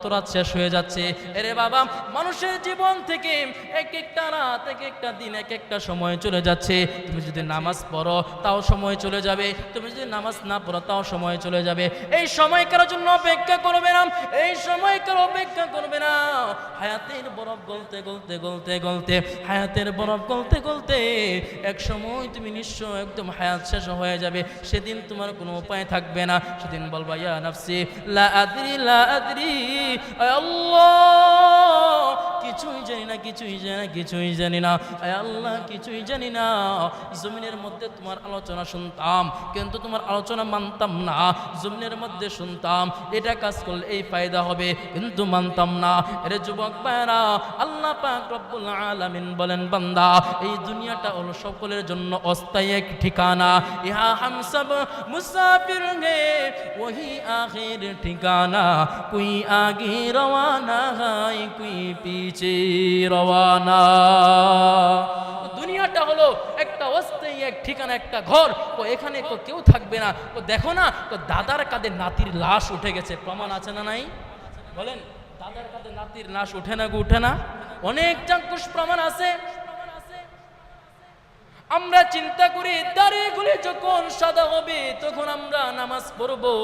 রাত শেষ হয়ে যাচ্ছে। এরে বাবা, মানুষের জীবন থেকে এক একটা রাত, এক একটা দিন, এক একটা সময় চলে যাচ্ছে। তুমি যদি নামাজ পড়ো তাও সময় চলে যাবে, তুমি যদি নামাজ না পড়ো তাও সময় চলে যাবে। এই সময় কারোর জন্য অপেক্ষা করবে না, এই সময় কারো অপেক্ষা করবে না। হায়াতের বরফ গলতে গলতে গলতে গলতে, হায়াতের বরফ গলতে গলতে এক সময় তুমি নিঃস্ব, একদম হায়াত শেষ হয়ে যাবে। সেদিন তোমার কোনো উপায় থাকবে না। সেদিন বলবা, ইয়া নাফসি লা আদরি লা আদরি, আল্লাহ কিছুই জানি না, কিছুই জানি না, কিছুই জানি না, আল্লাহ কিছুই জানি না। জমিনের মধ্যে তোমার আলোচনা শুনতাম, কিন্তু তোমার আলোচনা মানতাম না। জমিনের মধ্যে শুনতাম এটা কাজ করলে এই ফায়দা হবে, কিন্তু মানতাম না। এরে যুবক ভাইরা, আল্লাহ পাক রব্বুল আলামিন বলেন, বান্দা এই দুনিয়াটা হলো সকলের জন্য অস্থায়ী এক ঠিকানা। ইহা হাম সব মুসাফির হে ওহি আখির ঠিকানা, কুই আগে রওয়ানা হয়, কুই পিছে রওয়ানা। দুনিয়াটা হলো একটা অস্থায়ী এক ঠিকানা, একটা ঘর। তো এখানে তো কেউ থাকবে না। তো দেখো না, তো দাদার কাঁধে নাতির লাশ উঠে গেছে, প্রমাণ আছে না নাই? বলেন, দাদার কাঁধে নাতির লাশ উঠে না গো, উঠে না? অনেক চাক্ষুষ প্রমাণ আছে। আমরা চিন্তা করি দাড়িগুলি যখন সাদা হবে তখন আমরা নামাজ পড়বো।